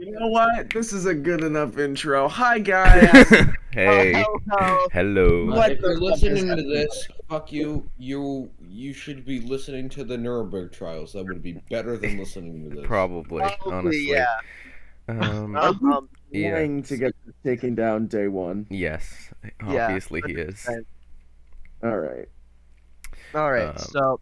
You know what? This is a good enough intro. Hi, guys. Hey. Hello. What If the you're fuck is listening to happening? this, fuck you. You should be listening to the Nuremberg trials. That would be better than listening to this. Probably, honestly. Yeah. Are you yeah. trying to get taken down day one? Yes. Yeah, Obviously he is. 100%. All right. All right, Um, so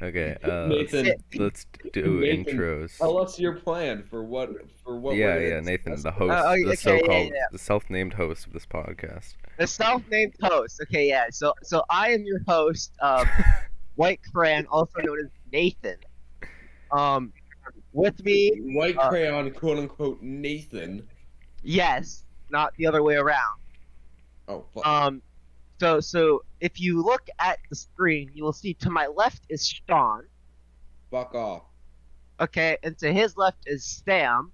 okay. Nathan, Let's do Nathan, intros. tell us your plan for what we're Yeah, gonna Nathan, discuss. the host, okay, the yeah, so-called, yeah. the self-named host of this podcast. The self-named host. Okay, yeah. So I am your host, White Cran, also known as Nathan. With me, White crayon, quote unquote, Nathan. yes, not the other way around. Oh, fuck. So if you look at the screen, you will see to my left is Sean. Fuck off. Okay, and to his left is Sam.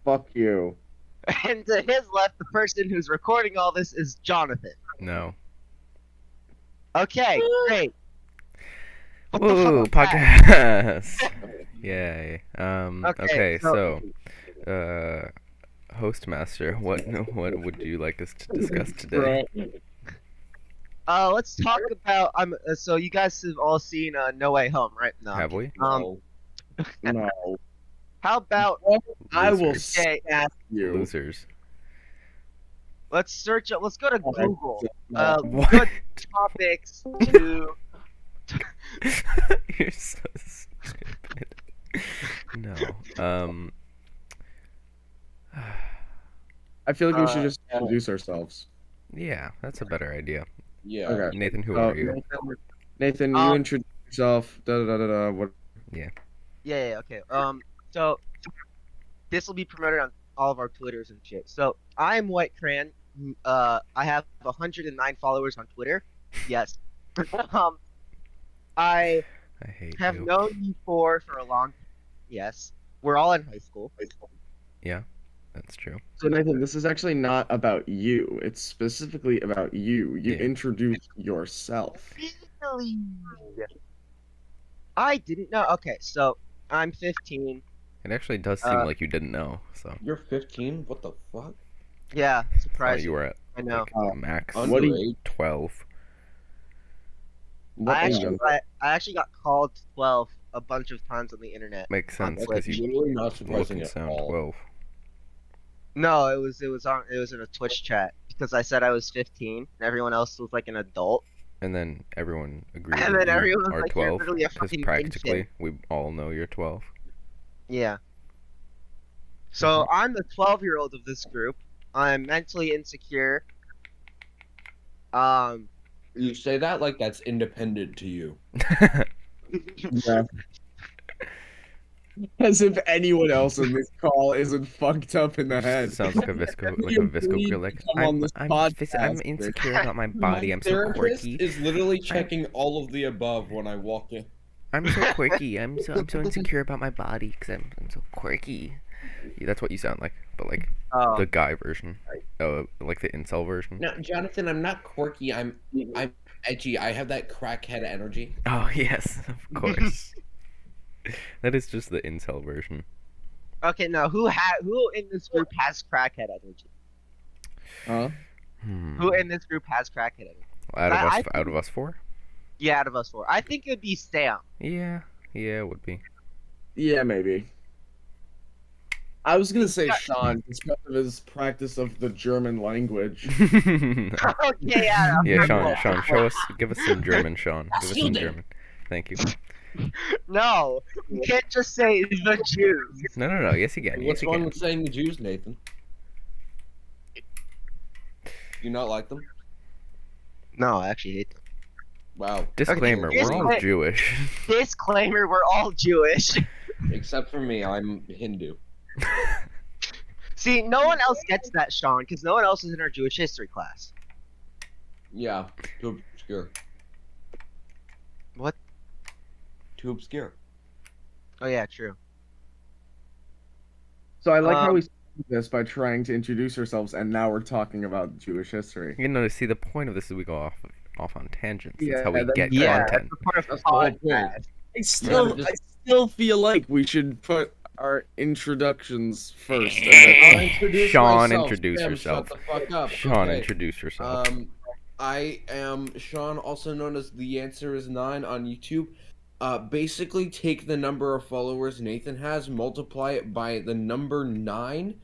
Fuck you. And to his left, the person who's recording all this is Jonathan. No. Okay, great. What the Woo, fuck was that? podcast. Yay. Okay, Okay, so, Hostmaster, what would you like us to discuss today? Let's talk about so you guys have all seen No Way Home, right? No. Have we? No. No. How about I will Losers. ask you. Losers. let's go to Google. What? Good topics to You're so stupid. No. I feel like we should just introduce ourselves. Yeah, that's a better idea. Yeah. Okay. Nathan, who are you? Nathan, you introduce yourself. Da da da da. What? yeah, okay. So this will be promoted on all of our Twitters and shit. So I'm White Cran. I have 109 followers on Twitter. Yes. I hate have you. known you for a long. Yes, we're all in high school. Yeah, that's true. So Nathan, this is actually not about you. It's specifically about you. You Yeah. introduce yourself. Really? I didn't know. Okay, so I'm 15. It actually does seem like you didn't know. So You're 15? What the fuck? Yeah, I thought surprising. you were at I know. max What do you- Underage? 12. What age I actually got called 12 a bunch of times on the internet. Makes sense Twitch. because you Literally not look surprising and at sound all. 12. No, it was in a Twitch chat because I said I was 15 and everyone else was like an adult. And then everyone agrees And that then you everyone was are like, you're 12 literally a because fucking practically infant. we all know you're 12. Yeah. So I'm the 12-year-old of this group. I'm mentally insecure. You say that like that's independent to you. Yeah. As if anyone else in this call isn't fucked up in the head. Sounds like a visco You girl. Like come on this I'm podcast. insecure about my My body. I'm so therapist quirky. is literally checking all of the above when I walk in. I'm so quirky. I'm so insecure about my body because I'm so quirky. Yeah, that's what you sound like, but like Oh. the guy version, like the incel version. No, Jonathan, I'm not quirky. I'm edgy. I have that crackhead energy. Oh yes, of course. That is just the incel version. Okay, now who in this group has crackhead energy? Huh? Who in this group has crackhead energy? Out of us four? Yeah, out of us four. I think it would be Sam. Yeah, it would be. Yeah, maybe. I was gonna say Sean, because of his practice of the German language. Okay, yeah. Yeah, Sean, give us some German, Sean. Give us some German. Thank you. No, you can't just say the Jews. No. Yes, again. What's Yes, wrong again. with saying the Jews, Nathan? Do you not like them? No, I actually hate them. Wow. Disclaimer: Okay, we're all Jewish. Disclaimer: we're all Jewish. Except for me, I'm Hindu. See, no one else gets that, Sean, because no one else is in our Jewish history class. Yeah, too obscure. What? Too obscure. Oh yeah, true. So I like how we started this by trying to introduce ourselves, and now we're talking about Jewish history. You know, see, the point of this is we go off on tangents. Yeah, That's how we that's- get Yeah, content. that's the part of the That's the whole point. podcast. I still feel like we should put our introductions first. And I'll then, introduce Sean, myself. introduce Sam, yourself. Shut the fuck up. Sean, Okay. introduce yourself. I am Sean, also known as The Answer Is 9 on YouTube. Basically take the number of followers Nathan has, multiply it by the number 9,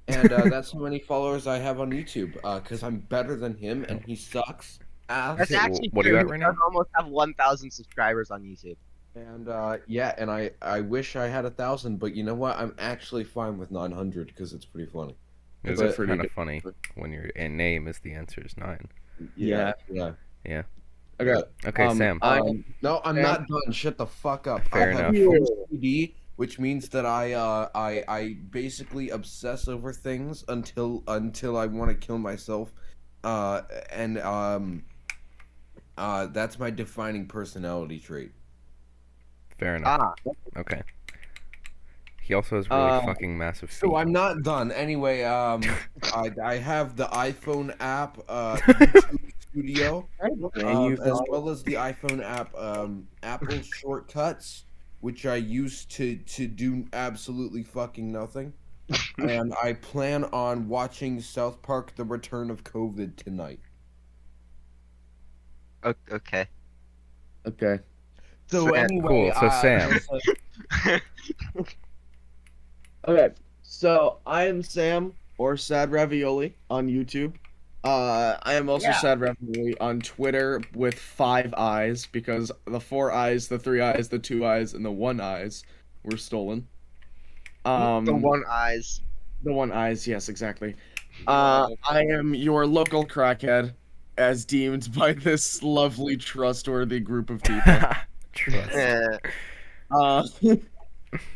and that's how many followers I have on YouTube. Because I'm better than him, and he sucks ass. That's actually what are you true. at right He now? does almost have 1,000 subscribers on YouTube. And yeah, and I wish I had 1,000, but you know what? I'm actually fine with 900 because it's pretty funny. It's But- kind of funny when your name is The Answer Is 9. yeah. Yeah. Okay. Okay, Sam. No, I'm Sam? not done. Shut the fuck up. Fair I have enough. OCD, which means that I basically obsess over things until I want to kill myself. And that's my defining personality trait. Fair enough. Okay. He also has really fucking massive feet. So I'm not done. Anyway, I have the iPhone app, YouTube Studio, as well as the iPhone app, Apple Shortcuts, which I use to do absolutely fucking nothing. And I plan on watching South Park: The Return of COVID tonight. Okay. Okay. So So- anyway, Cool, so Sam. Okay. So I am Sam or Sad Ravioli on YouTube. I am also Sad Ravioli on Twitter with 5 eyes because the 4 eyes, the 3 eyes, the 2 eyes, and the 1 eyes were stolen. The one eyes. The 1 eyes, yes, exactly. I am your local crackhead, as deemed by this lovely, trustworthy group of people. Trust.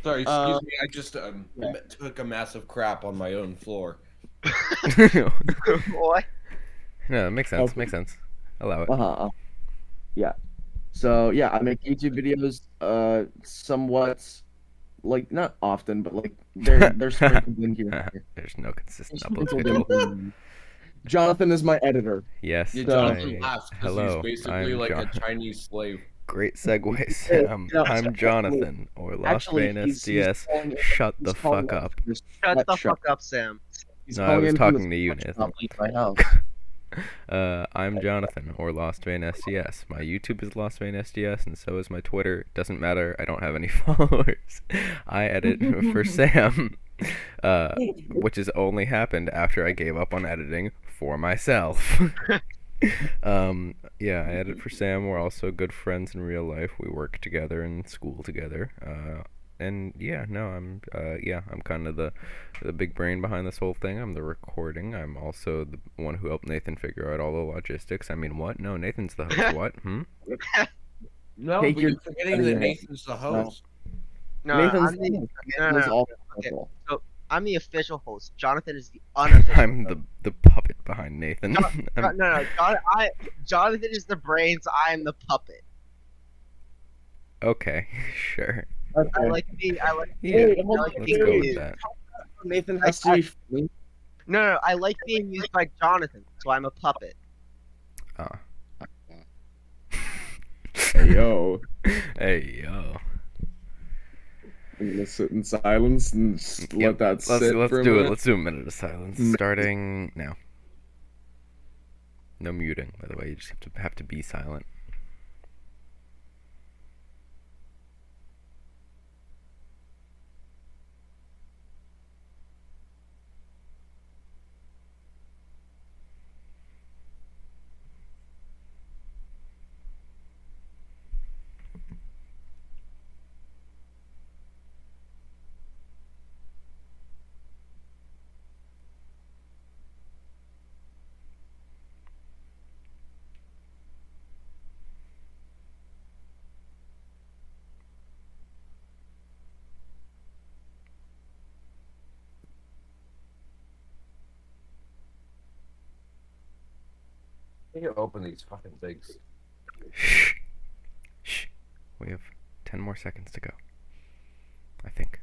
Sorry, excuse me. I just took a massive crap on my own floor. What? No, it makes sense. Okay. Makes sense. Allow it. Yeah. So yeah, I make YouTube videos. Somewhat, like not often, but like they're sprinkled in here. and there. There's no consistent They're upload sprinkled schedule. in. Jonathan is my editor. Yes. Yeah, So- Jonathan laughs because Hello, he's basically I'm like John. a Chinese slave. Great segue, Sam. no, I'm Jonathan, or Lost Actually, Vein he's SDS. calling in- Shut he's the calling fuck in up. from his Shut the sweatshop. fuck up, Sam. He's No, I calling was in from talking his to you, sweatshop Nathan. at my house. I'm Jonathan, or Lost Vein SDS. My YouTube is Lost Vein SDS, and so is my Twitter. Doesn't matter, I don't have any followers. I edit for Sam, which has only happened after I gave up on editing for myself. Yeah, I edit for Sam. We're also good friends in real life. We work together in school together. And yeah, no, I'm kind of the big brain behind this whole thing. I'm the recording. I'm also the one who helped Nathan figure out all the logistics. I mean, what? No, Nathan's the host. What? No, Take but your- you're forgetting that Nathan's the host. No, Nathan's I'm the, Nathan is no. all Okay. powerful. I'm the official host. Jonathan is the unofficial. I'm the puppet behind Nathan. No. Jonathan is the brains. I am the puppet. Okay, sure. Okay. I like being. Yeah, Wait, hold like on, let's being go with used. that. Nathan has to be funny. No. I like being used by Jonathan, so I'm a puppet. Ah. Hey, yo. Hey, yo. I'm gonna sit in silence and just let that Let's sit let's for a do it. minute. Let's do a minute of silence, starting now. No muting, by the way. You just have to be silent. I can open these fucking things. Shh. Shh. We have 10 more seconds to go. I think.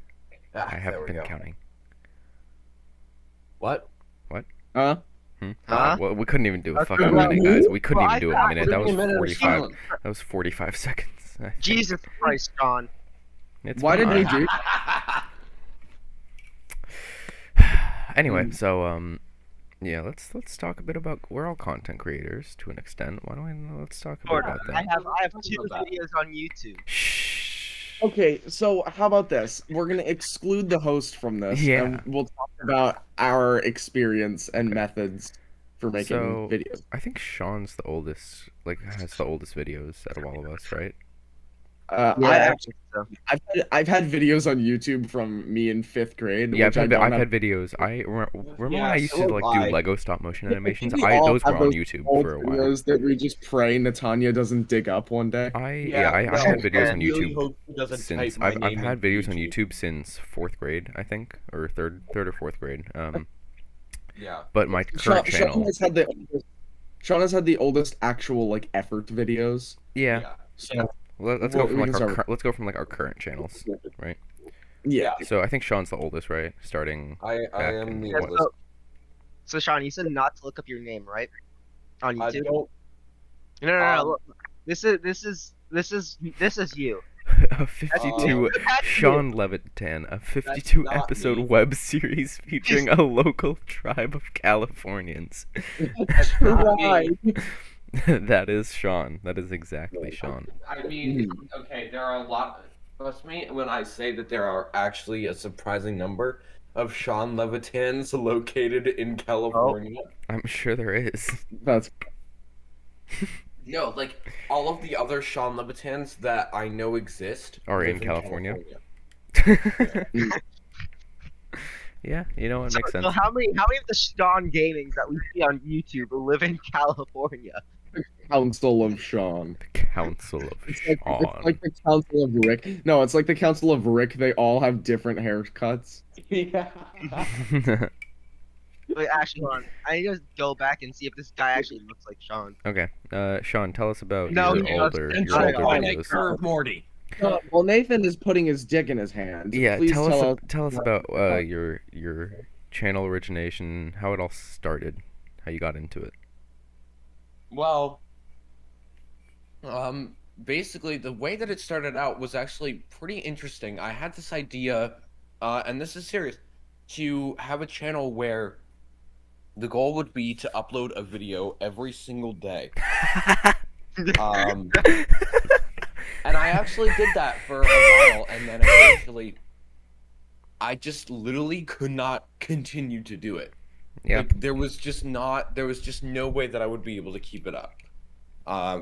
I haven't been counting. What? Huh? Huh? Well, we couldn't even do a Okay, fucking well, minute, guys. We couldn't well, even do I a minute. What That do was you mean a minute of 45. silence? That was 45 seconds. I think. Jesus Christ, Sean. It's Why did we fine. do? Anyway, so yeah, let's talk a bit about, we're all content creators to an extent. Why don't we let's talk a bit Sort about of. that. I have 2 videos on YouTube. Shh. Okay, so how about this? We're gonna exclude the host from this, Yeah. and we'll talk about our experience and methods for making So videos. I think Sean's the oldest, like has the oldest videos out of all of us, right? I Yeah, actually, so. I've had videos on YouTube from me in 5th grade, Yeah, which I don't I've have. had videos. Remember when Yeah, I used so to like have do I. Lego stop motion I animations? think we all Those were have on those YouTube old for a while. videos that we just pray Natanya doesn't dig up one day. I've had videos on really YouTube hope he doesn't since type my I've name had into videos on YouTube since 4th grade, I think, or third or 4th grade. Yeah. But my current channel, Sean has had the oldest actual like effort videos. yeah. So Let's go from we like can our start. let's go from like our current channels, right? Yeah. So I think Sean's the oldest, right? Starting I back am in the Yeah, what? oldest. so Sean, you said not to look up your name, right? On I YouTube? don't. No. Look, this is you. A 52 That's Sean Levitan, a 52 not episode me. web series featuring a local tribe of Californians. That's not me. That is Sean. That is exactly Sean. I mean, okay, there are a lot. Trust me when I say that there are actually a surprising number of Sean Levitans located in California. I'm sure there is. That's No, like all of the other Sean Levitans that I know exist Are live in California? Mm. Yeah, you know what So, makes sense. so how many of the Sean gamings that we see on YouTube live in California? Council of Sean. The Council of It's Sean. like the Council of Rick. No, it's like the Council of Rick. They all have different haircuts. Yeah. Wait, actually, hold on. I need to go back and see if this guy actually looks like Sean. Okay, Sean, tell us about No, your he doesn't. older And your so older I videos. Curve Morty. Well, Nathan is putting his dick in his hand. Yeah, Please tell us about your channel origination, how it all started, how you got into it. Well, basically the way that it started out was actually pretty interesting. I had this idea, and this is serious, to have a channel where the goal would be to upload a video every single day. And I actually did that for a while, and then eventually I just literally could not continue to do it. Yeah. Like, there was just no way that I would be able to keep it up.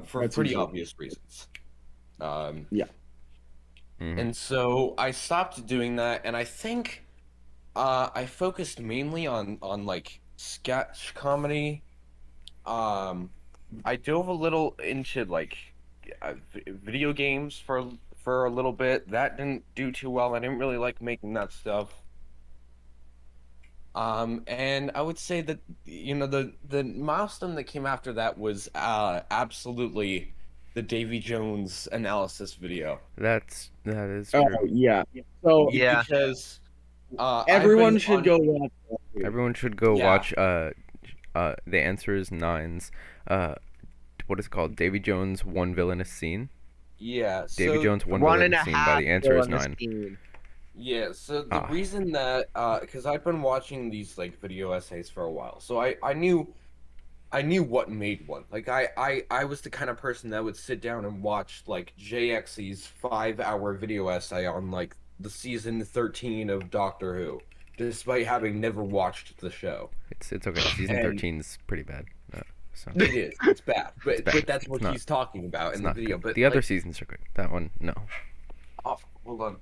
For That's pretty easy. obvious reasons. Yeah. Mhm. And so I stopped doing that, and I think I focused mainly on like sketch comedy. I dove a little into like video games for a little bit. That didn't do too well. I didn't really like making that stuff. And I would say that the milestone that came after that was absolutely the Davy Jones analysis video. That is Oh true. yeah. So Yeah. Because everyone should go watch that. Everyone should go Yeah. watch The Answer is Nines. What is it called? Davy Jones' One Villainous Scene. Yeah, Davy so Jones' One One and Villainous a Scene by half The Answer is villainous Nine. scene. yeah, so the Ah. reason that because I've been watching these like video essays for a while, so I knew what made one. Like I was the kind of person that would sit down and watch like JXE's 5-hour video essay on like the season 13 of Doctor Who, despite having never watched the show. It's okay. Season And- 13's pretty bad. So It is. It's bad. But It's bad. but that's It's what not- he's talking about it's in the not video. good. But The other like, seasons are good. That one, no. oh, hold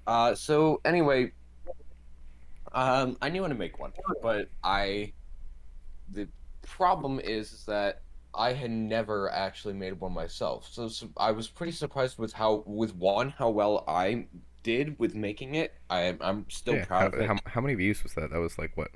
on. So anyway, I knew how to make one, but the problem is that I had never actually made one myself. So I was pretty surprised with how well I did with making it. I'm still Yeah. proud of it. How many views was that? That was like what?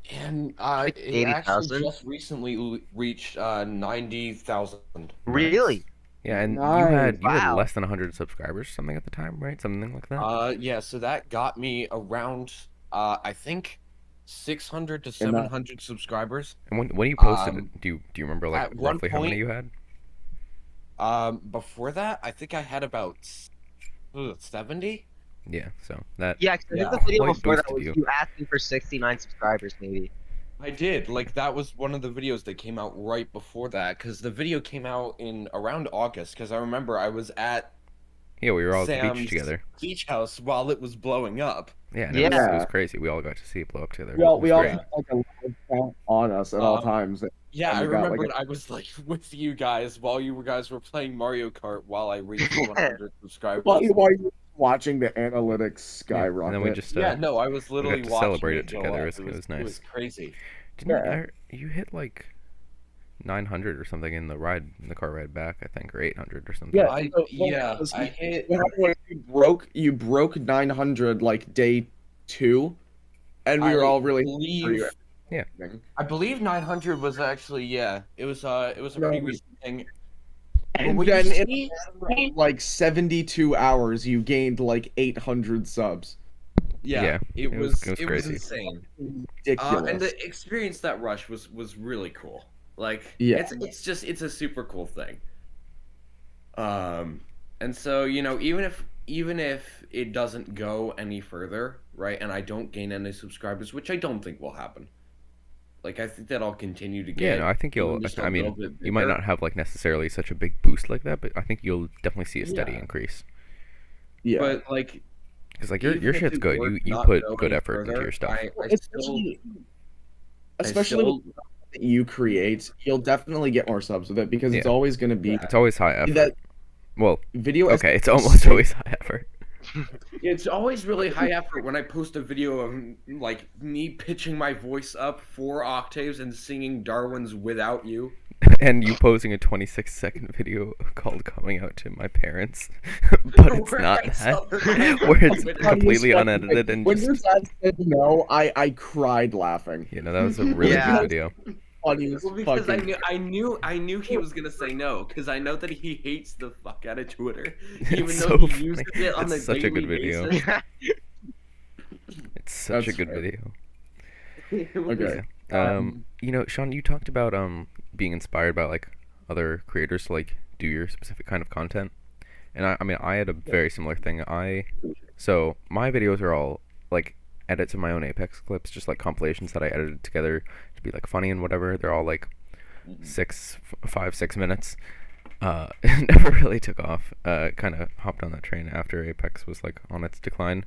And Like it actually 80,000? just recently reached 90,000. Really? Yeah, and Nice. you had Wow. less than 100 subscribers, something at the time, right? Something like that. Yeah, so that got me around I think 600 to 700 subscribers. And when you posted um, it, do you remember like at one roughly how many point- you had? Before that, I think I had about 70. Yeah, so that Yeah, 'cause I think Yeah. the video quite before that boosted was you. you asking for 69 subscribers, maybe. I did. Like that was one of the videos that came out right before that, because the video came out in around August. Because I remember I was at Yeah, we were all at the beach Sam's together. beach house while it was blowing up. Yeah, and Yeah. it was crazy. We all got to see it blow up together. Well, It we was all great. had like a live count on us at all times. Yeah, And I we got, like, remember I was like with you guys while you guys were playing Mario Kart while I reached 100 subscribers. while you were watching the analytics Yeah, and skyrocket. then we just Yeah, no, I was we literally got to watching celebrate it go together. up. It was It nice. was crazy. Didn't Yeah. you hit like 900 or something in the car ride back? I think, or 800 or something. Yeah, I so I hit. what happened was you broke 900 like day 2, and we were all really believe, Yeah. I believe 900 was actually it was a pretty recent thing. And But then you in see- like 72 hours, you gained like 800 subs. Yeah, it it was was crazy. insane. Ridiculous. And to experience that rush was really cool. Like Yeah. it's a super cool thing. And so even if it doesn't go any further, right, and I don't gain any subscribers, which I don't think will happen. Like I think that I'll continue to get. Yeah, no, I think you'll. even just a I mean, little bit you might bigger. not have like necessarily such a big boost like that, but I think you'll definitely see a steady Yeah. increase. Yeah. But like Because like even your if shit's it good. were to You not put go good any effort into further, your stuff. Especially with the stuff that you create, you'll definitely get more subs with it because it's Yeah. always going to be It's always high effort. that Well, video. okay, it's almost always high effort. It's always really high effort when I post a video of like me pitching my voice up 4 octaves and singing Darwin's "Without You." And you posing a 26-second video called "Coming Out to My Parents," but it's Where not I that. celebrate Where it's with- completely unedited and when just. your dad said no, I cried laughing. You know, that was a really Yeah. good video. Funniest Well, because fucking. I knew he was gonna say no, because I know that he hates the fuck out of Twitter, even It's though so he uses funny. it on It's a such a daily good video. basis. It's such a That's good fair. video. Okay. You know, Sean, you talked about being inspired by like other creators to like do your specific kind of content, and I mean I had a very similar thing. So my videos are all like edits of my own Apex clips, just like compilations that I edited together to be like funny and whatever. They're all like 5-6 minutes. It never really took off. Kind of hopped on that train after Apex was like on its decline,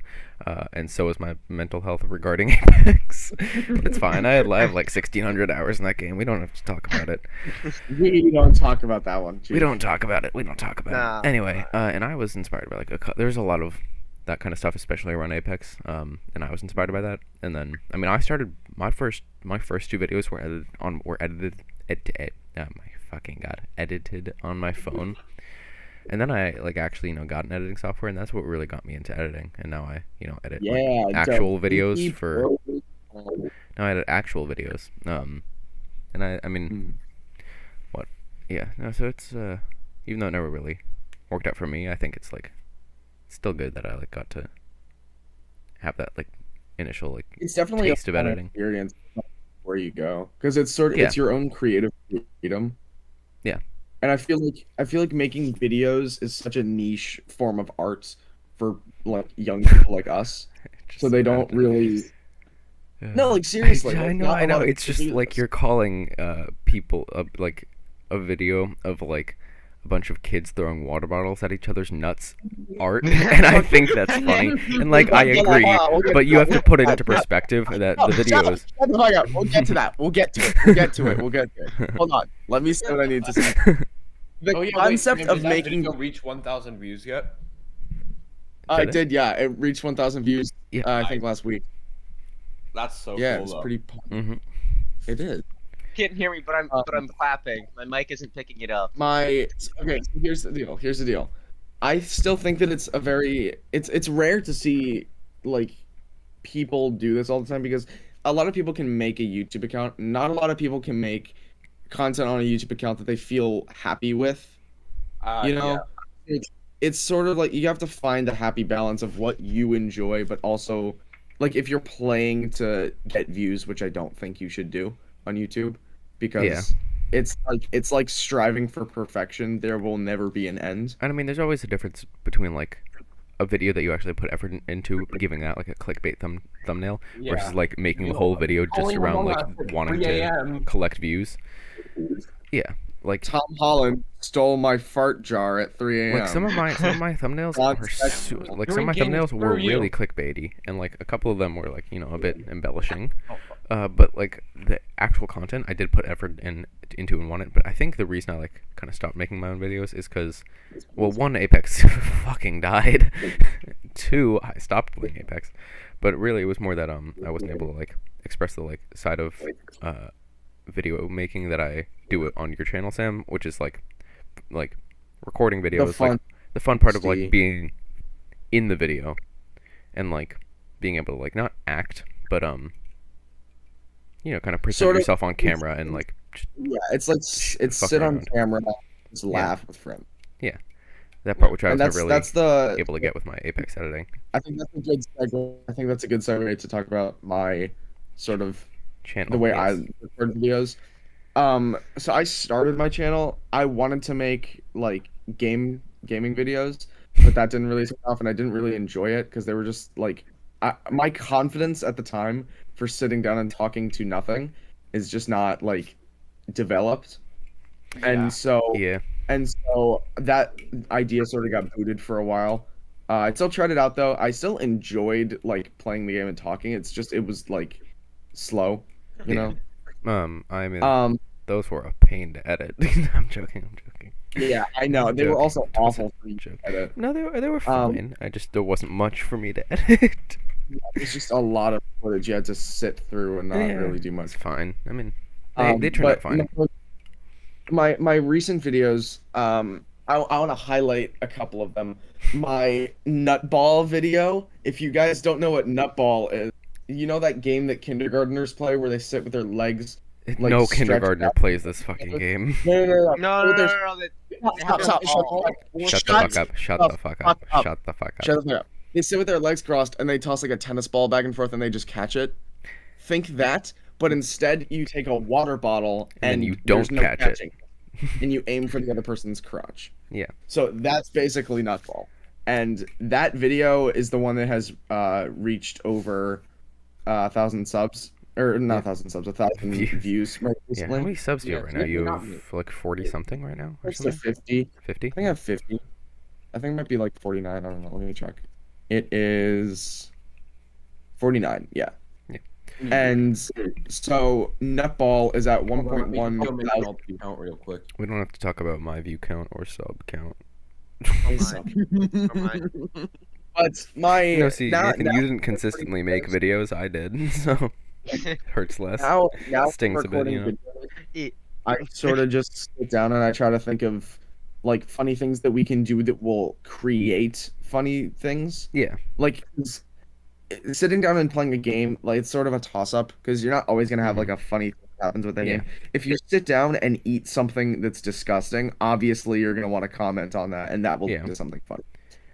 and so was my mental health regarding Apex. But it's fine. I have like 1,600 hours in that game. We don't have to talk about it. We don't talk about that one. We don't talk about it. We don't talk about Nah. it. Anyway, and I was inspired by like there's a lot of that kind of stuff, especially around Apex. And I was inspired by that. And then I mean, I started my first 2 videos were edited edited on my phone. And then I like actually got an editing software, and that's what really got me into editing. And now I edit like, actual videos for. Now I edit actual videos. And I mean, what? Yeah. No. So it's even though it never really worked out for me, I think it's like still good that I like got to have that like initial like It's definitely taste a of fun editing. experience where you go, because it's sort of it's your own creative freedom. Yeah. And I feel like making videos is such a niche form of art for like young people like us, so they don't really. No, like seriously. I like, know. not I a know. lot of It's people just do like this. you're calling people like a video of like a bunch of kids throwing water bottles at each other's nuts art, and I think that's funny. And like I agree, but you have to put it into perspective that the video is. Shut the fuck up. We'll get to that. We'll get to it. We'll get to it. We'll get to it. Hold on. Let me say what I need to say. The concept wait, of did that making. video reach 1,000 views yet? I Did it? did, yeah. It reached 1,000 views. Yeah. I think last week. That's so Yeah, cool. it's though. pretty. Mm-hmm. It is. Can't hear me, but I'm clapping. My mic isn't picking it up. Okay. So here's the deal. Here's the deal. I still think that it's a very. It's rare to see like people do this all the time, because a lot of people can make a YouTube account. Not a lot of people can make content on a YouTube account that they feel happy with. You know, it's sort of like you have to find the happy balance of what you enjoy, but also like if you're playing to get views, which I don't think you should do on YouTube, because it's like striving for perfection. There will never be an end. And I mean, there's always a difference between like a video that you actually put effort into giving that like a clickbait thumbnail versus like making the whole video just around like wanting to collect views. Yeah, like Tom Holland stole my fart jar at 3 a.m. like some of my thumbnails were really clickbaity, and like a couple of them were like a bit embellishing. But like the actual content I did put effort into and wanted. But I think the reason I like kind of stopped making my own videos is because, well, one, Apex fucking died. Two, I stopped playing Apex. But really, it was more that I wasn't able to like express the like side of video making that I do it on your channel, Sam, which is like recording videos, like the fun part of like being in the video and like being able to like not act, but kind of present yourself on camera and like it's like it's sit on camera, just laugh with friends. Yeah, that part which I was really that's able to get with my Apex editing. I think that's a good segue. I think that's a good segue to talk about my sort of channel, the way I record videos. So I started my channel. I wanted to make like gaming videos, but that didn't really take off, and I didn't really enjoy it because they were just like my confidence at the time for sitting down and talking to nothing is just not like developed, and so that idea sort of got booted for a while. I still tried it out though. I still enjoyed like playing the game and talking. It's just it was like slow, you know. I mean, those were a pain to edit. I'm joking. Yeah, I know. They were also awful for you to edit. No, they were fine. There wasn't much for me to edit. It's just a lot of footage you had to sit through and not really do much. It's fine. I mean, they turned out fine. My recent videos, I want to highlight a couple of them. My nutball video. If you guys don't know what nutball is, you know that game that kindergartners play where they sit with their legs. Like, no kindergartner plays this fucking game. No. Stop. Shut the fuck up. They sit with their legs crossed and they toss like a tennis ball back and forth and they just catch it. Think that, but instead you take a water bottle and you don't catch it. And you aim for the other person's crotch. Yeah. So that's basically nutball. And that video is the one that has reached over 1,000 subs. Or not 1,000 subs, 1,000 views. Yeah, how many subs do you have right now? You have like 40 something right now? Or something? 50. 50? I think I have 50. I think it might be like 49. I don't know. Let me check. It is 49, yeah. And so Nutball is at 1.1 count real quick. We don't have to talk about my view count or sub count. But my see, Nathan, you didn't consistently make videos. I did, so it hurts less. Now stings a bit, videos, I sort of just sit down and I try to think of like funny things that we can do that will create funny things. Yeah, like sitting down and playing a game, like it's sort of a toss-up because you're not always gonna have like a funny thing that happens with that game. If you sit down and eat something that's disgusting, obviously you're gonna want to comment on that, and that will do something funny.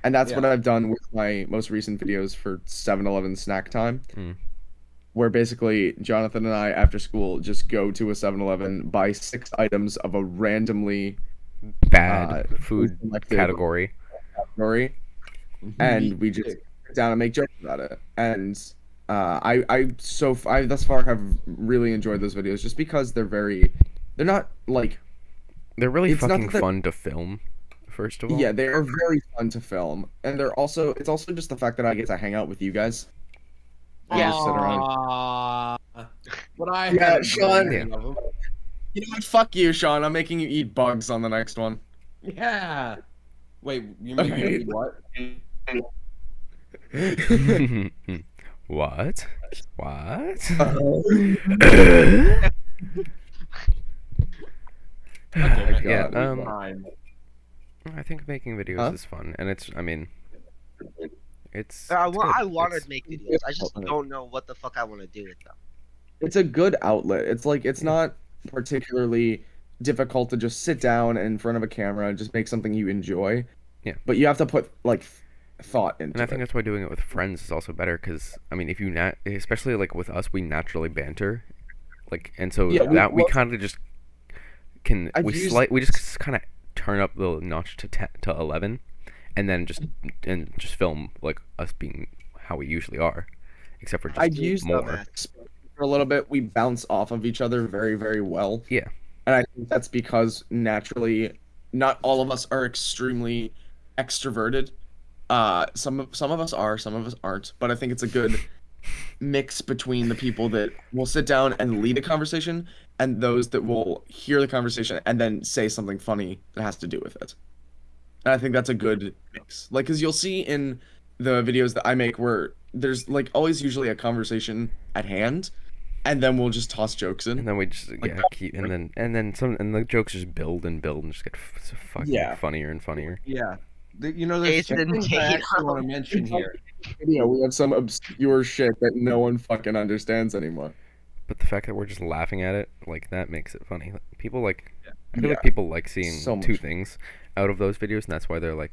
And that's what I've done with my most recent videos for 7-Eleven snack time, where basically Jonathan and I, after school, just go to a 7-Eleven, buy 6 items of a randomly bad food category, and we just sit down and make jokes about it. And I thus far have really enjoyed those videos just because they're really fucking fun to film. First of all, yeah, they are very fun to film, and it's also just the fact that I get to hang out with you guys. Yeah. Sit around. Sean. You know what? Fuck you, Sean. I'm making you eat bugs on the next one. Yeah. Wait, you mean me what? What? I think making videos is fun, and it's I want to make videos. I just don't know what the fuck I want to do with them. It's a good outlet. It's like it's not particularly difficult to just sit down in front of a camera and just make something you enjoy. Yeah. But you have to put like thought into it. And I think that's why doing it with friends is also better because I mean, if you especially like with us, we naturally banter, like, and so we kind of just we just kind of turn up the notch to 10, to 11, and then just film like us being how we usually are, except for just I've used more. Max for a little bit. We bounce off of each other very, very well. Yeah. And I think that's because naturally, not all of us are extremely extroverted. Some of us are, some of us aren't. But I think it's a good mix between the people that will sit down and lead a conversation and those that will hear the conversation and then say something funny that has to do with it. And I think that's a good mix. Like, because you'll see in the videos that I make where there's like always usually a conversation at hand, and then we'll just toss jokes in. And then we just Like, keep and the jokes just build and build and just get so fucking funnier and funnier. Yeah. There's two things I actually want to mention here. We have some obscure shit that no one fucking understands anymore. But the fact that we're just laughing at it, like, that makes it funny. People like, I feel like people like seeing So two much. things out of those videos, and that's why they're like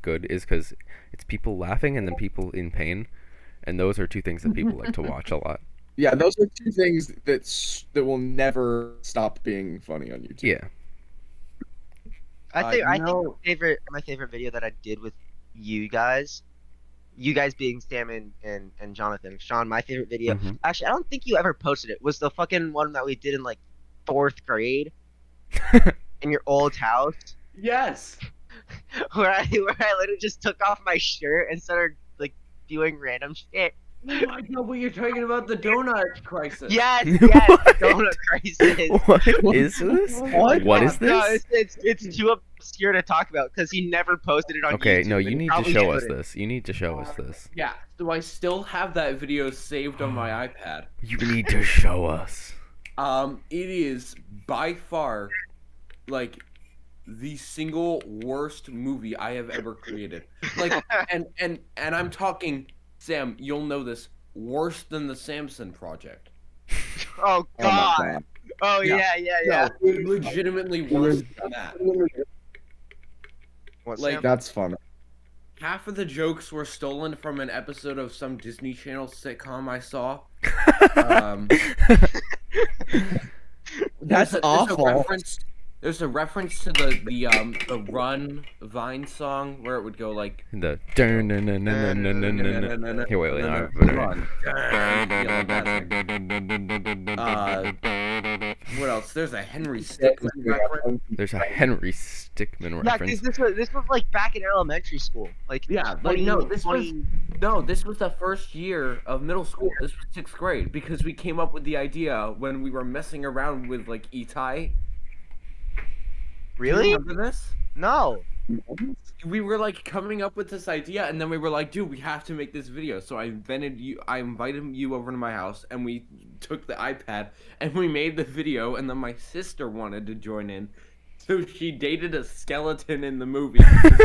good, is because it's people laughing and then people in pain, and those are two things that people like to watch a lot. Yeah, those are two things that will never stop being funny on YouTube. Yeah. I think no. my favorite video that I did with you guys being Sam and Jonathan. Sean, my favorite video. Mhm. Actually, I don't think you ever posted it. Was the fucking one that we did in like 4th grade in your old house, Yes. where I literally just took off my shirt and started like doing random shit. Oh, I know what you're talking about, the donut crisis. Yes, What? donut crisis. What is this? What is No, this? it's too obscure to talk about because he never posted it on Okay, YouTube. no, and you he need to probably show us shouldn't. this. You need to show us this. Yeah. Do I still have that video saved on my iPad? You need to show us. It is by far like the single worst movie I have ever created. Like, and I'm talking, Sam, you'll know this, worse than the Samson Project. Oh Oh my god. God. Oh yeah. No, legitimately worse than that. What, Like, Sam? That's fun. half of the jokes were stolen from an episode of some Disney Channel sitcom I saw. That's awful. There's a reference to the Run Vine song where it would go like The dun dun dun dun dun dun dun dun. Here, wait, no, Run. Yeah, like that thing. What else? There's a Henry Stickmin reference. there's a Henry Stickmin Yeah, reference. because this was like back in elementary school. Like Yeah, like no, this 20 was the first year of middle school. This was 6th grade because we came up with the idea when we were messing around with like Itai. Really? Remember this? No. We were like coming up with this idea, and then we were like, "Dude, we have to make this video." So I invited you over to my house, and we took the iPad and we made the video. And then my sister wanted to join in, so she dated a skeleton in the movie because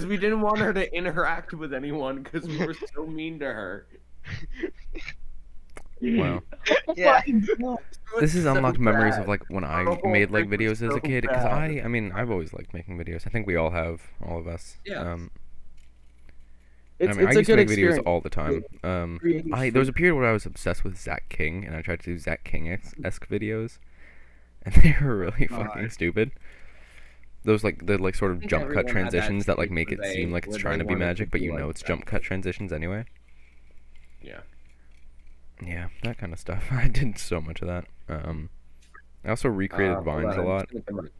we didn't want her to interact with anyone because we were so mean to her. Wow. Yeah. This is So unlocked memories bad. of like when I The whole made like thing was videos as a so kid, because bad. I mean I've always liked making videos. I think we all have, all of us. Yeah. I It's mean, I a used to good make videos experience. all the time. There was a period where I was obsessed with Zach King, and I tried to do Zach King-esque videos, and they were really fucking stupid. Those like the like sort of think jump cut everyone had that transitions that like streak make where it seem they- like it's where trying they to be wanted to magic, but be you know like it's that. jump cut transitions anyway. Yeah. Yeah, that kind of stuff. I did so much of that. I also recreated vines a lot. I'm just gonna put my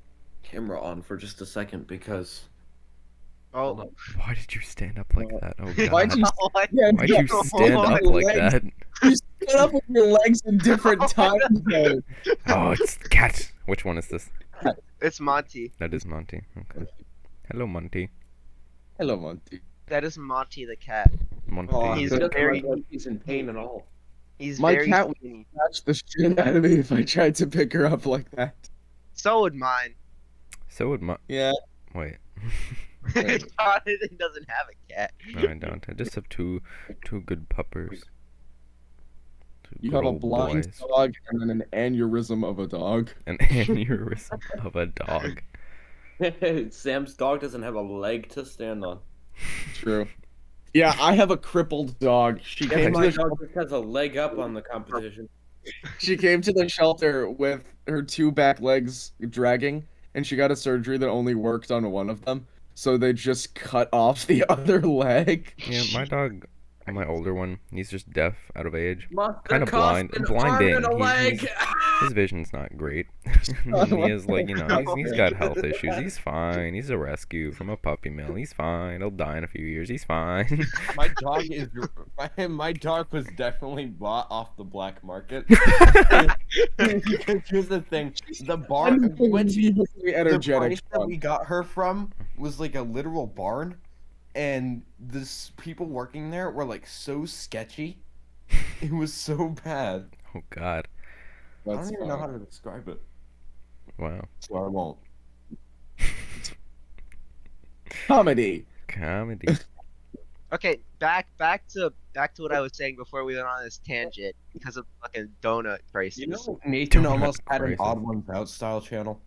camera on for just a second because. Hold Oh. on. Why did you stand up like that? Oh god. Why'd you? What? Yeah, Why'd you stand up like that? You stood up with your legs in different time zones. Oh, it's cat. Which one is this? It's Monty. That is Monty. Okay. Hello, Monty. Hello, Monty. That is Monty the cat. Monty. Oh, He's Doesn't very He's in pain at all. he's My very cat would skinny. scratch the shit out of me if I tried to pick her up like that. So would mine. So would Yeah. Wait. Jonathan doesn't have a cat. No, I don't. I just have two good puppers. Two You good have a old blind boys. dog and then an aneurysm of a dog. An aneurysm of a dog. Sam's dog doesn't have a leg to stand on. True. Yeah, I have a crippled dog. She Yeah, came to my the dog just has a leg up on the competition. She came to the shelter with her two back legs dragging, and she got a surgery that only worked on one of them. So they just cut off the other leg. Yeah, my dog, my older one, he's just deaf out of age. Must Kind of have cost blind. an Blinding. arm and a leg. His vision's not great. He is like, he's got health issues. He's fine. He's a rescue from a puppy mill. He's fine. He'll die in a few years. He's fine. My dog is my dog was definitely bought off the black market. Because here's the thing, the barn the Energetic. place that we got her from was like a literal barn, and this people working there were like so sketchy. It was so bad. Oh God. I don't even know how to describe it, Wow. so I won't. Comedy. Comedy. Okay, back to what I was saying before we went on this tangent because of fucking donut prices. You know, Nathan Donut almost had an prices. Odd Ones Out style channel.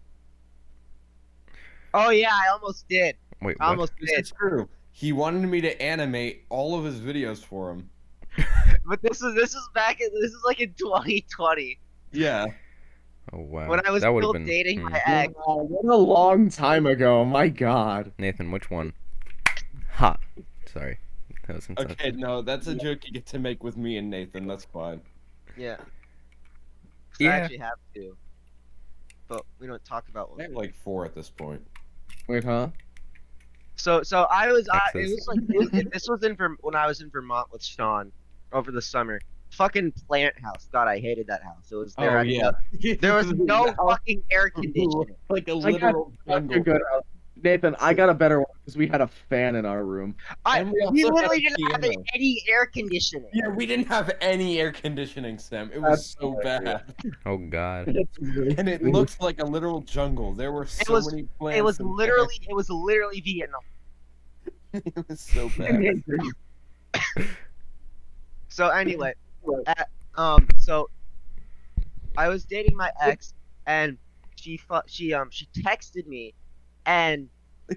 Oh yeah, I almost did. Wait, I what? almost This did. is true. He wanted me to animate all of his videos for him. But this is like in 2020 Yeah. Oh wow. when I was That would have still been. dating my ex. Wow, what a long time ago. My God. Nathan, which one? Ha. Sorry. That was insensitive. Okay, no, that's a joke you get to make with me and Nathan. That's fine. Yeah. 'Cause Yeah. I actually have to. But we don't talk about I one. have like 4 at this point. Wait, huh? So it was Exes. like this was when I was in Vermont with Sean over the summer. Fucking plant house. God, I hated that house. It was there. There was no fucking air conditioning. Like a I got literal such a jungle. good house. Nathan, I got a better one because we had a fan in our room. And we We also had literally a didn't have piano. any air conditioning. Yeah, we didn't have any air conditioning, Sam. It was That's so hilarious. bad. Oh God. And it looked like a literal jungle. There were so was- many plants. It was and literally Vietnam. it was so bad. So anyway, so I was dating my ex, and she texted me, and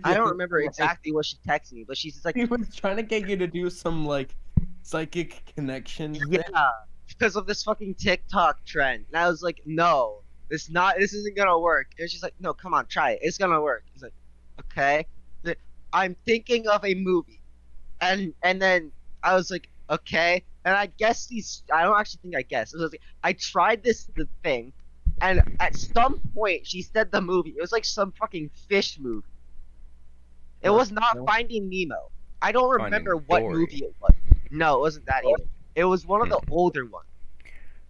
I don't remember exactly what she texted me, but she's like, He was trying to get you to do some like psychic connection. thing. yeah, because of this fucking TikTok trend, and I was like, no, this isn't gonna work. And she's like, no, come on, try it, it's gonna work. He's like, okay, I'm thinking of a movie, and then I was like, okay. And I guess I don't actually think I guessed. It was like, I tried the thing, and at some point she said the movie. It was like some fucking fish movie. It was not No. Finding Nemo. I don't remember Finding what Dory. movie it was. No, it wasn't that either. It was one of the older ones.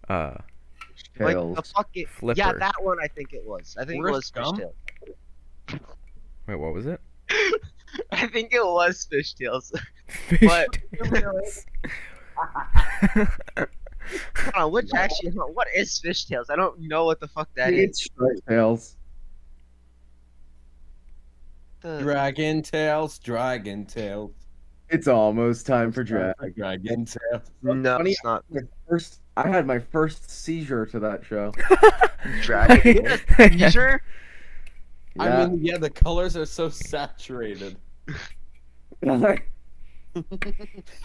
Like the Tails. fucking Flipper. yeah, that one I think it was. I think it was Forrest Gump? Fishtails. Wait, what was it? I think it was Fishtails. Fish But- tails. Hold on, what is Fishtails? I don't know what the fuck that is. It's striped tails. Dragon tails, dragon tails. It's almost time for drag. Dragon tails. No, Funny- it's not. I had my first seizure to that show. Dragon. Seizure? I Yeah. mean, yeah, the colors are so saturated.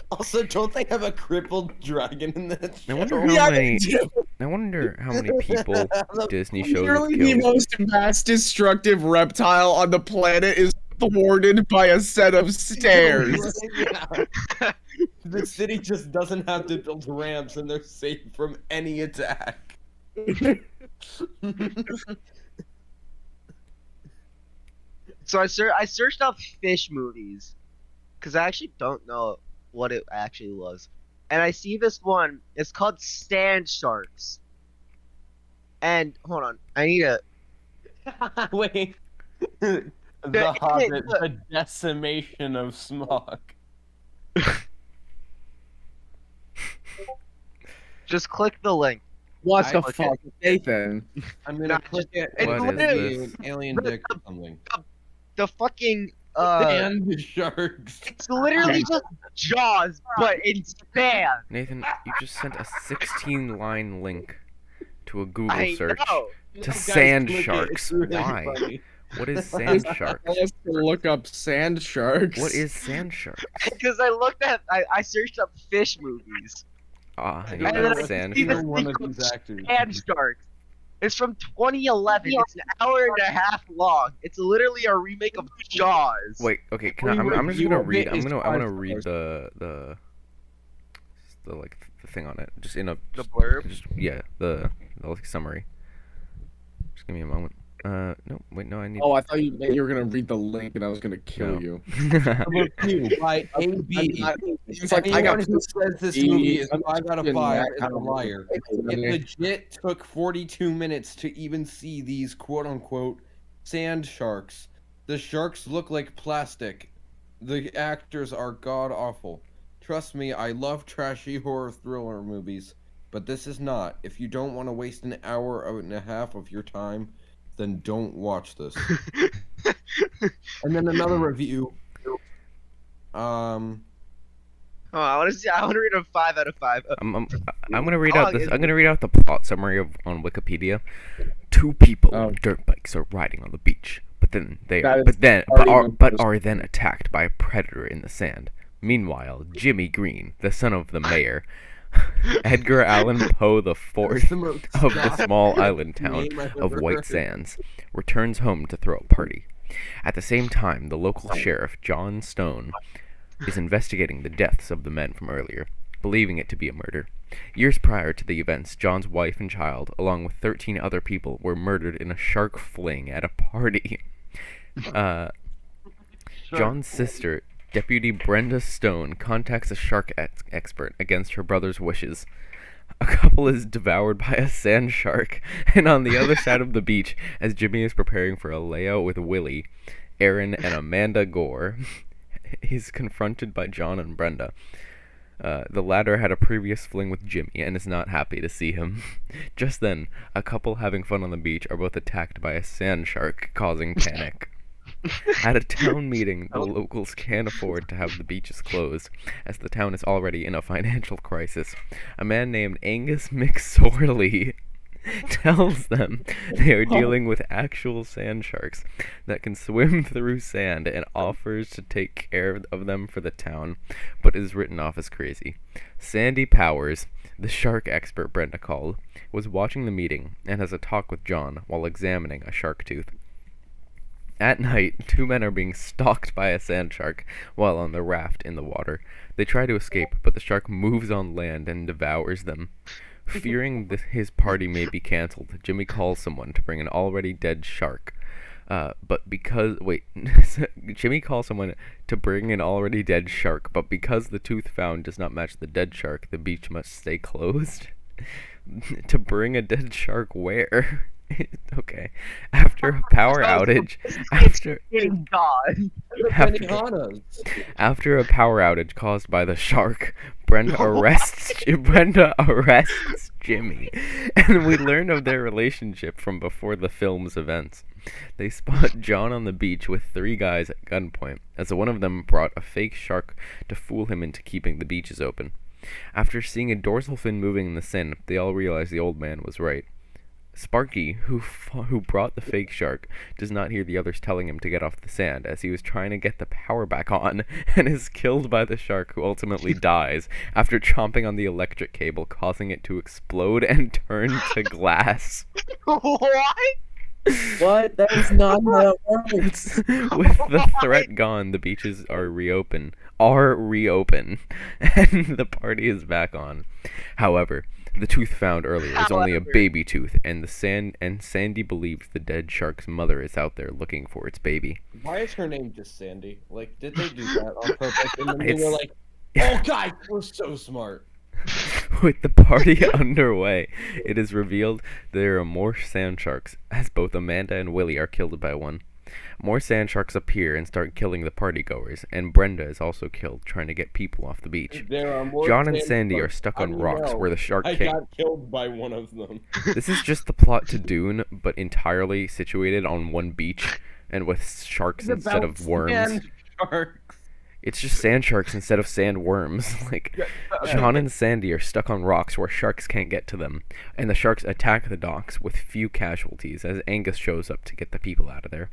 Also, don't they have a crippled dragon in that I show? wonder Yeah, how they many. do. I wonder how many people Disney shows have Literally the killed. most mass destructive reptile on the planet is thwarted by a set of stairs. Yeah. The city just doesn't have to build ramps, and they're safe from any attack. So I searched up fish movies because I actually don't know what it actually was, and I see this one. It's called Sand Sharks. And hold on, I need a. Wait. The Hobbit, the decimation of smog. Just click the link. What I the look fuck, Nathan? I'm gonna Nah, click it. it's What is literally this? Alien the- dick or something. the fucking And sharks. it's literally just Jaws, but in sand. Nathan, you just sent a 16-line link to a Google I search know. to Guys, sand click it, sharks. it's really Why? funny. What is sand sharks? Tell us to look up sand sharks. What is sand sharks? Because I searched up fish movies, I Yeah, don't And then know I what sand see this shark. one thing of called these actors. Sand Sharks. It's from 2011. It's an hour and a half long. It's literally a remake of Jaws. Wait, okay, can I? Only I'm just review gonna of read. it is I'm 5 gonna read stars. the like the thing on it, just in a The blurb. just yeah, the like summary. Just give me a moment. No, wait, no, I need Oh, I thought you were gonna read the link and I was gonna kill no. you. A review by AB. It's like I Anyone got who says this movie is 5 out of 5 is a liar. It It legit took 42 minutes to even see these quote-unquote sand sharks. The sharks look like plastic. The actors are god-awful. Trust me, I love trashy horror thriller movies, but this is not. If you don't want to waste an hour and a half of your time, then don't watch this. And then another review. Oh, I want to see. I want to read a 5 out of 5. I'm gonna read How out long this. is I'm it? gonna read out the plot summary on Wikipedia. Two people Oh. on dirt bikes are riding on the beach, but then are then attacked by a predator in the sand. Meanwhile, Jimmy Green, the son of the mayor, Edgar Allan Poe the fourth of the small island town of White Sands, returns home to throw a party. At the same time, the local sheriff, John Stone, is investigating the deaths of the men from earlier, believing it to be a murder. Years prior to the events, John's wife and child, along with 13 other people, were murdered in a shark fling at a party. John's sister, Deputy Brenda Stone, contacts a shark expert against her brother's wishes. A couple is devoured by a sand shark, and on the other side of the beach, as Jimmy is preparing for a layout with Willie, Aaron, and Amanda Gore, he's confronted by John and Brenda. The latter had a previous fling with Jimmy and is not happy to see him. Just then, a couple having fun on the beach are both attacked by a sand shark, causing panic. At a town meeting, the locals can't afford to have the beaches closed, as the town is already in a financial crisis. A man named Angus McSorley tells them they are dealing with actual sand sharks that can swim through sand and offers to take care of them for the town, but is written off as crazy. Sandy Powers, the shark expert Brenda called, was watching the meeting and has a talk with John while examining a shark tooth. At night, two men are being stalked by a sand shark while on the raft in the water. They try to escape, but the shark moves on land and devours them. Fearing that his party may be cancelled, Jimmy calls someone to bring an already dead shark. Jimmy calls someone to bring an already dead shark, but because the tooth found does not match the dead shark, the beach must stay closed. To bring a dead shark where? Okay. After a power outage, after a power outage caused by the shark, Brenda arrests Jimmy, and we learn of their relationship from before the film's events. They spot John on the beach with three guys at gunpoint, as one of them brought a fake shark to fool him into keeping the beaches open. After seeing a dorsal fin moving in the sand, they all realize the old man was right. Sparky, who brought the fake shark, does not hear the others telling him to get off the sand, as he was trying to get the power back on, and is killed by the shark, who ultimately dies after chomping on the electric cable, causing it to explode and turn to glass. What? What? That is not how it works. With the threat gone, the beaches are reopened, and the party is back on. However, the tooth found earlier is only a baby tooth, and Sandy believes the dead shark's mother is out there looking for its baby. Why is her name just Sandy? Like, did they do that on purpose? And then they were like, "Oh, guys, we're so smart." With the party underway, it is revealed there are more sand sharks, as both Amanda and Willie are killed by one. More sand sharks appear and start killing the partygoers, and Brenda is also killed trying to get people off the beach. John and Sandy are stuck on rocks where the shark I got killed by one of them. This is just the plot to Dune, but entirely situated on one beach, and with sharks instead of worms. Sharks. It's just sand sharks instead of sandworms. Like, John and Sandy are stuck on rocks where sharks can't get to them, and the sharks attack the docks with few casualties as Angus shows up to get the people out of there.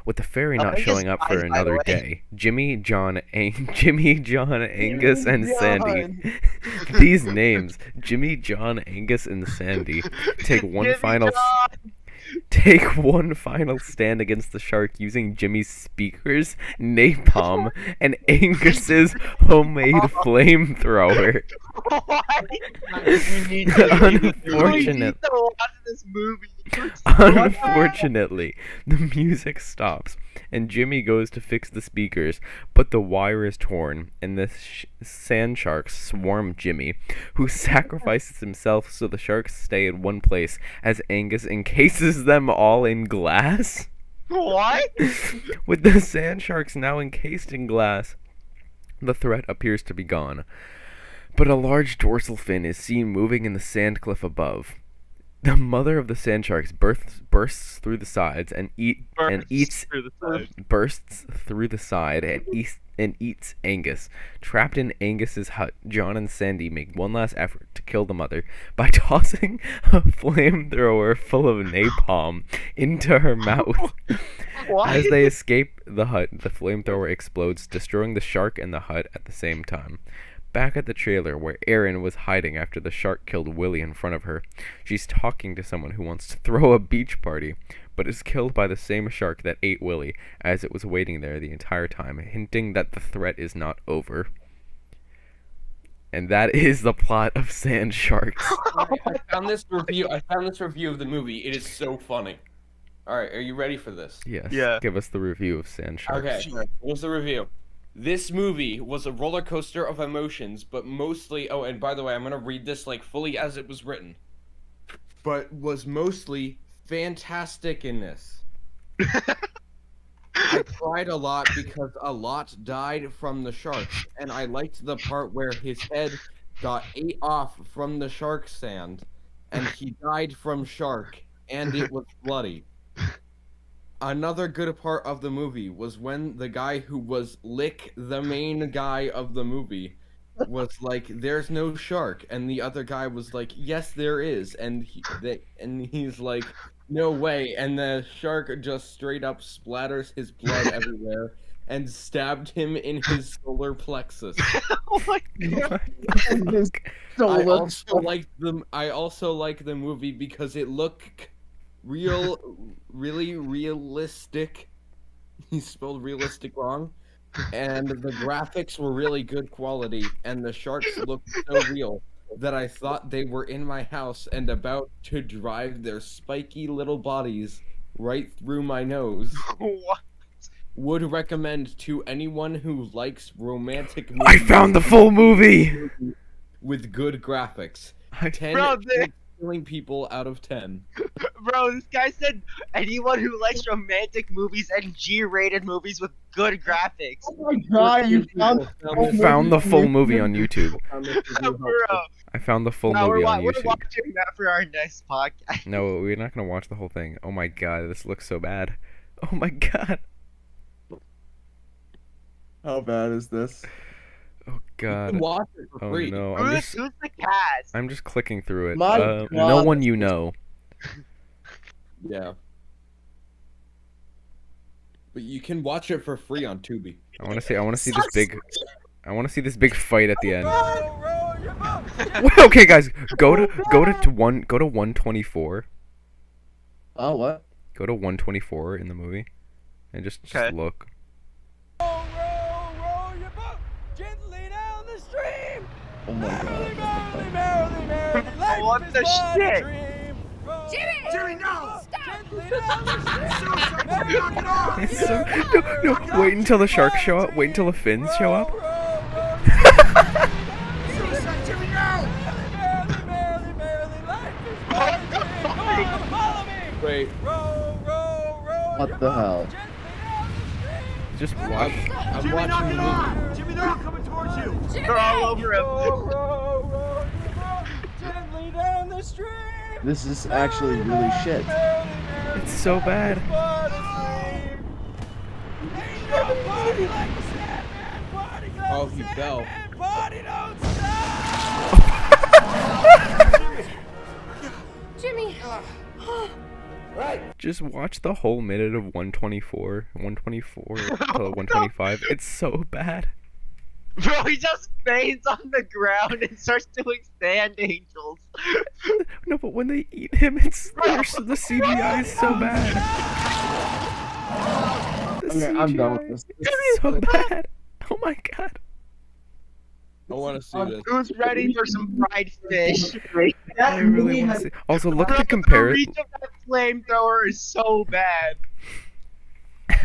With the ferry not Angus showing up for dies, by the another way. day, Jimmy, John, Angus, and John. Sandy. These names, Jimmy, John, Angus, and Sandy, take one Jimmy final John! take one final stand against the shark using Jimmy's speakers, napalm, and Angus's homemade flamethrower. We need to watch this movie. Unfortunately, the music stops, and Jimmy goes to fix the speakers, but the wire is torn, and the sand sharks swarm Jimmy, who sacrifices himself so the sharks stay in one place as Angus encases them all in glass. What? With the sand sharks now encased in glass, the threat appears to be gone, but a large dorsal fin is seen moving in the sand cliff above. The mother of the sand sharks bursts through the sides and eats Angus. Trapped in Angus's hut, John and Sandy make one last effort to kill the mother by tossing a flamethrower full of napalm into her mouth. What? As they escape the hut, the flamethrower explodes, destroying the shark and the hut at the same time. Back at the trailer where Erin was hiding after the shark killed Willie in front of her, she's talking to someone who wants to throw a beach party, but is killed by the same shark that ate Willie as it was waiting there the entire time, hinting that the threat is not over. And that is the plot of Sand Sharks. I found this review of the movie. It is so funny. All right, are you ready for this? Yes. Yeah. Give us the review of Sand Sharks. Okay, here's the review. This movie was a roller coaster of emotions, but mostly... Oh, and by the way, I'm going to read this like fully as it was written. But was mostly fantastic in this. I cried a lot because a lot died from the sharks, and I liked the part where his head got ate off from the shark sand, and he died from shark, and it was bloody. Another good part of the movie was when the guy who was Lick, the main guy of the movie, was like, "There's no shark," and the other guy was like, "Yes, there is," and he's like, "No way," and the shark just straight up splatters his blood everywhere and stabbed him in his solar plexus. Oh my god. I also like the movie because it looked really realistic. He spelled realistic wrong. And the graphics were really good quality, and the sharks looked so real that I thought they were in my house and about to drive their spiky little bodies right through my nose. What? Would recommend to anyone who likes romantic movies. I found the full movie! With good graphics. 10 Bro, killing people out of 10. Bro, this guy said anyone who likes romantic movies and G-rated movies with good graphics. Oh my god, you Found the full movie on YouTube. Bro. I found the full No, movie we're on watching YouTube. that for our next podcast. No, we're not gonna watch the whole thing. Oh my god, this looks so bad. Oh my god. How bad is this? Oh You god. can watch it for Oh free. no, Who's the cast? I'm just clicking through it. My No God. one you know. Yeah. But you can watch it for free on Tubi. I want to see this big fight at the end. Okay, guys, go to 124. Oh, what? Go to 124 in the movie, and just Okay. look. Row your boat gently down the stream. Oh my Merrily, god. merrily, merrily, merrily, life What is the but a shit? dream. Row Jimmy, your no! boat Stop! gently down the stream. Jimmy, knock it off! It's so, no, wait until the sharks show up. Wait until the fins show up. Suicide, Jimmy, no! Merrily, merrily, merrily, life is but a dream. Come on, follow me. Wait, Row, row, row What your the boat hell? gently down the stream. Just watch. I'm Jimmy, knock watching it the off! movie. Jimmy, they're all coming towards you! They're all over him. Row, row, row your boat gently down the stream. This is actually really shit. It's so bad. Ain't nobody like a sad man. Oh, he fell. And party don't stop! Jimmy! Just watch the whole minute of 124 to 125. It's so bad. Bro, he just faints on the ground and starts doing sand angels. No, but when they eat him, the CGI is so bad. The Okay, I'm done with CGI this. is so bad. Oh my god. I want to see this. Who's ready for some fried fish? I really want to see. Also, look at the The comparison. reach of that flamethrower is so bad.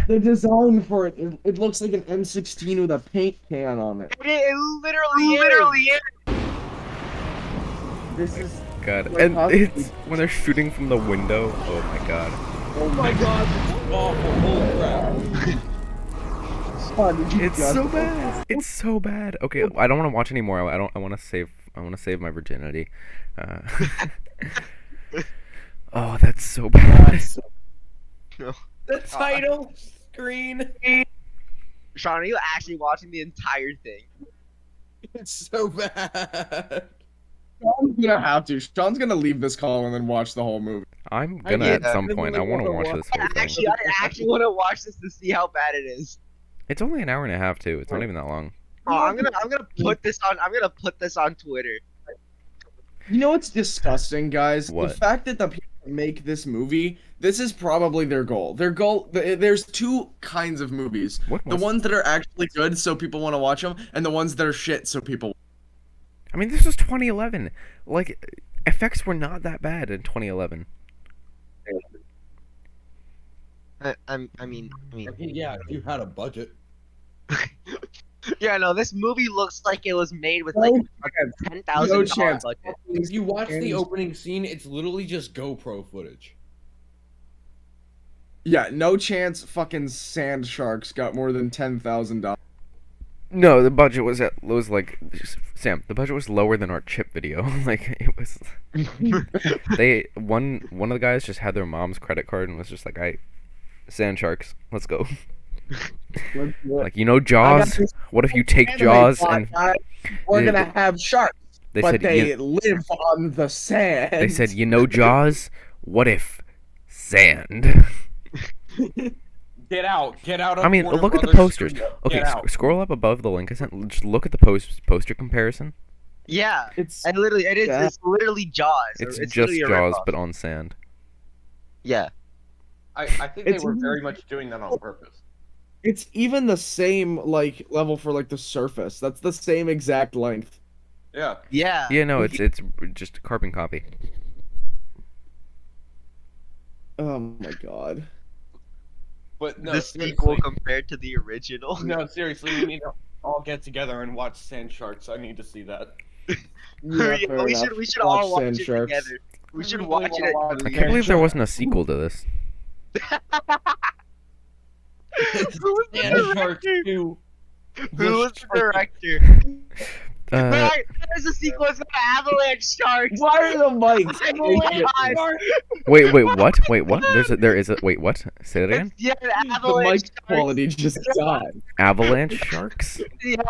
The design for it looks like an M16 with a paint can on it. It literally is. This is God, like, and possibly- it's when they're shooting from the window. Oh my god. Oh my god, this is awful. Holy crap. Son, did you It's just- so bad. It's so bad. Okay, I don't want to watch anymore. I want to save. I want to save my virginity. Oh, that's so bad. The title screen. Sean, are you actually watching the entire thing? It's so bad. Sean's gonna have to. Sean's gonna leave this call and then watch the whole movie. I'm gonna Yeah, at some I point. I really want to wanna watch watch- this whole thing. I actually want to watch this to see how bad it is. It's only an hour and a half too. It's not even that long. Oh, I'm gonna put this on. I'm gonna put this on Twitter. You know what's disgusting, guys? What? The fact that the people that make this movie, this is probably their goal. There's two kinds of movies. What The was- ones that are actually good, so people want to watch them, and the ones that are shit, so people. I mean, this was 2011. Like, effects were not that bad in 2011. I mean, Yeah, if you had a budget. yeah, no, this movie looks like it was made with like a $10,000 No chance. budget. If you watch the And- opening scene, it's literally just GoPro footage. Yeah, no chance. Fucking sand sharks got more than $10,000. No, the budget was like Sam. The budget was lower than our chip video. Like it was. One of the guys just had their mom's credit card and was just like, "I, sand sharks, let's go." Like Jaws. What if you take Jaws and we're They- gonna have sharks, they but said they live on the sand. they said Jaws. What if sand? Get out of I mean, Warner look at the Brothers posters. studio. Okay, Get out. scroll up above the link I sent. Just look at the poster comparison. Yeah, It's and literally, Yeah. it's literally Jaws. It's just literally a Jaws, ripoff. but on sand. Yeah. I think they It's- were very much doing that on purpose. it's even the same like level for like the surface. That's the same exact length. Yeah. Yeah. Yeah, no, it's just a carbon copy. Oh my god. But no, the sequel compared to the original. No, seriously, we need to all get together and watch Sand Sharks. I need to see that. Yeah, Yeah, fair we enough. should all watch Sand it Sharks. together. We should really watch wanna it. watch I can't believe there wasn't a sequel to this. Who was the Sand Sharks director? 2. Who was the director? Uh, There's a sequel. It's called Avalanche Sharks. Why are the mics? wait, what? There is a wait, what? Say that again. Yeah, the The Avalanche mic Sharks. quality just died. Avalanche sharks? Yeah.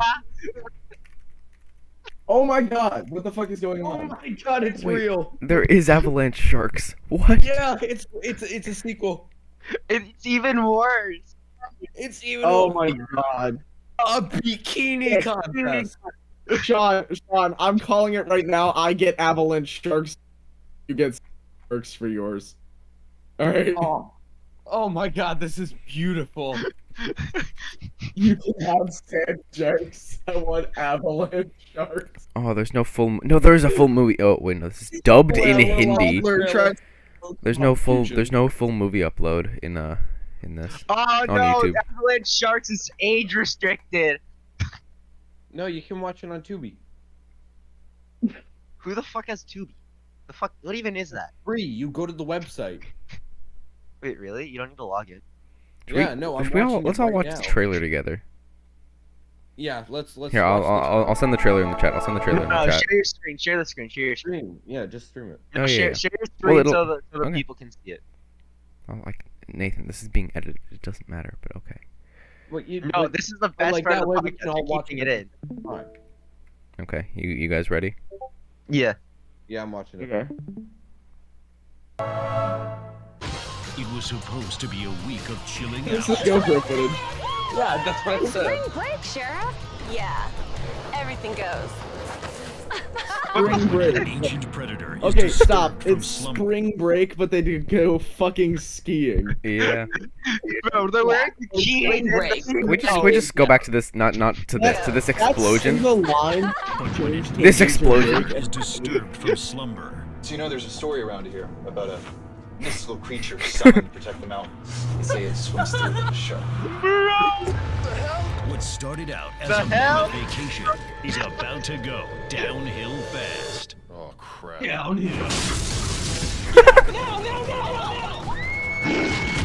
Oh my god, what the fuck is going Oh on? my god, it's Wait. real. There is avalanche sharks. What? Yeah, it's a sequel. It's even worse. It's even Oh my god. a bikini contest. Sean, I'm calling it right now. I get avalanche sharks. You get sharks for yours. Alright? Oh my god, this is beautiful. You can have sand sharks. I want avalanche sharks. Oh, there's no full. No, there is a full movie. Oh wait, no, this is dubbed in Hindi. There's no full movie upload in this. Oh On no, YouTube. Avalanche Sharks is age restricted. No, you can watch it on Tubi. Who the fuck has Tubi? The fuck? What even is that? Free. You go to the website. Wait, really? You don't need to log in. Yeah, no, I'm Let's all watching it watch right the now. trailer together. Yeah, let's. Here, I'll send the trailer in the chat. I'll send the trailer in No, the chat. share your screen. Share the screen. Share your screen. stream. Yeah, just stream it. Oh, yeah, share, yeah. share your screen Well, so the okay. people can see it. Oh, like Nathan, this is being edited. It doesn't matter, but okay. What you? No, this is the best like part that of way the we can podcast. all You're watch keeping it. it in. Fine. Okay, you guys ready? Yeah. Yeah, I'm watching it. Okay. It was supposed to be a week of chilling This out. is GoPro footage. Yeah, that's what I said. Spring break, Sheriff. Yeah, everything goes. Spring break. An ancient predator is Okay, disturbed stop. from It's slumber. spring break, but they do go fucking skiing. Yeah. Bro, they're wearing bikinis. Can we just go back to this? Not to this explosion. That's the line. But when it This hits, the explosion. predator is disturbed from slumber. So you know there's a story around here about a mystical creature summoned to protect the mountains. They say it swims through like a shark. What started out as The a hell? moment vacation is about to go downhill fast. Oh crap.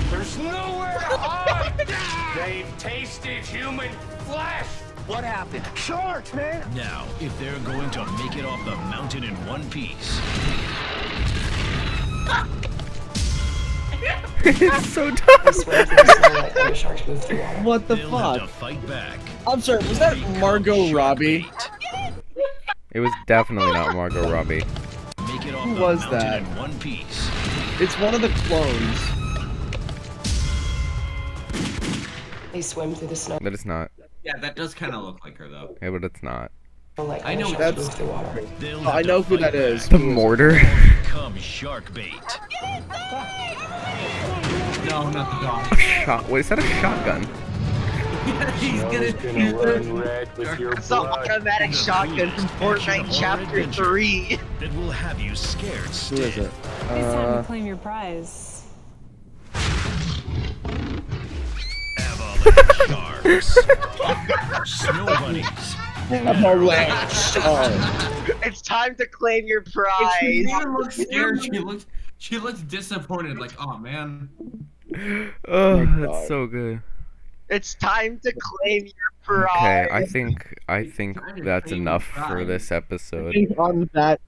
There's nowhere to hide! They've tasted human flesh! What happened? Sharks, man! Now, if they're going to make it off the mountain in one piece, It's so dumb. What the they'll have to fuck? fight back. I'm sorry, was that Become Margot shark Robbie? bait. It was definitely not Margot Robbie. Make it off Who the was mountain that? in one piece. It's one of the clones. They swim through the snow But it's not. Yeah, that does kind of look like her though. Yeah, but it's not. like I know sharks that's- move through water. They'll Oh, have I to know who fight that is. back The mortar. or become shark bait. No, not the dog. A shot. Wait, is that a shotgun? He's gonna run red with your It's the automatic shotgun from Fortnite Chapter 3. That will have you scared Who is stiff. it? It's time to claim your prize. Avalanche sharks. Snow bunnies. It's time to claim your She prize. didn't even look scared. She looked disappointed. Like, oh man. Oh, God. that's so good. It's time to claim your prize. Okay, I think that's enough for this I episode. think on that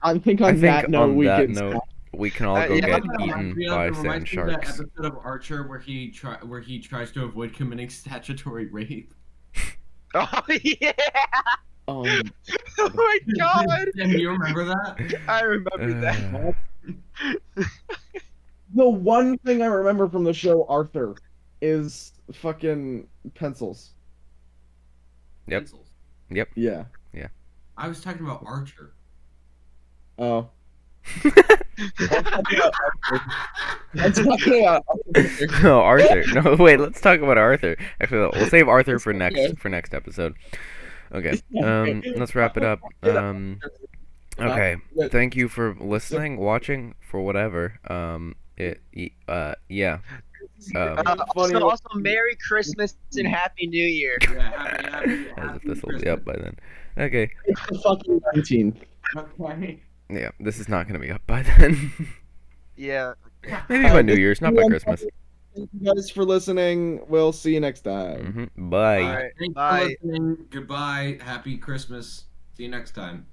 note, on we that can note, stop. we can all go yeah. get Reminds eaten me of- by it sand reminds me of that sharks. episode of Archer where he tries to avoid committing statutory rape. Oh yeah! Oh, Oh my god! Do you remember that? I remember that. the one thing I remember from the show Arthur is fucking pencils. Yep. Pencils. Yeah. I was talking about Archer. Oh. That's talking about No, Arthur. No, wait. Let's talk about Arthur. Actually, we'll save Arthur for next episode. Okay. Let's wrap it up. Okay. Thank you for listening, watching, for whatever. Yeah. Also, Merry Christmas and Happy New Year. Yeah, happy As if this will be up by then. Okay. it's the fucking 19th. Okay. Yeah, this is not gonna be up by then. Yeah. Maybe by New Year's, not by Christmas. Thank you guys for listening. We'll see you next time. Bye. Alright, Thanks bye. for listening. Goodbye. Happy Christmas. See you next time.